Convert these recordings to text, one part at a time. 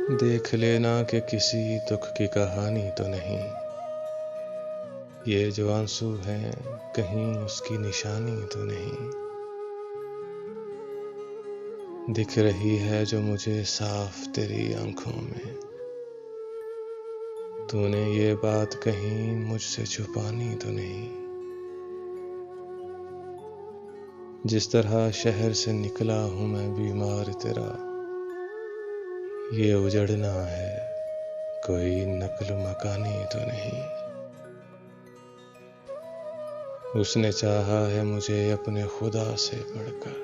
देख लेना कि किसी दुख की कहानी तो नहीं, ये जो आंसू हैं कहीं उसकी निशानी तो नहीं। दिख रही है जो मुझे साफ तेरी आंखों में, तूने ये बात कहीं मुझसे छुपानी तो नहीं। जिस तरह शहर से निकला हूँ मैं बीमार तेरा, ये उजड़ना है कोई नक्ल मकानी तो नहीं। उसने चाहा है मुझे अपने खुदा से बढ़कर,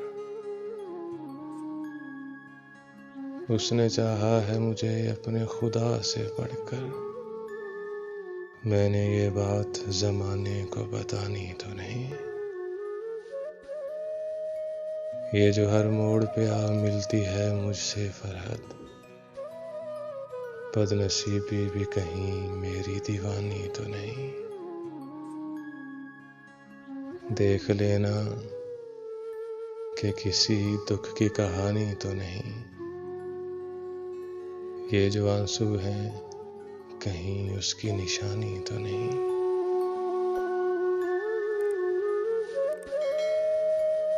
उसने चाहा है मुझे अपने खुदा से बढ़कर। मैंने ये बात ज़माने को बतानी तो नहीं। ये जो हर मोड़ पे आ मिलती है मुझसे फरहद, बदनसीबी भी कहीं मेरी दीवानी तो नहीं। देख लेना कि किसी दुख की कहानी तो नहीं, ये जो आंसू हैं कहीं उसकी निशानी तो नहीं।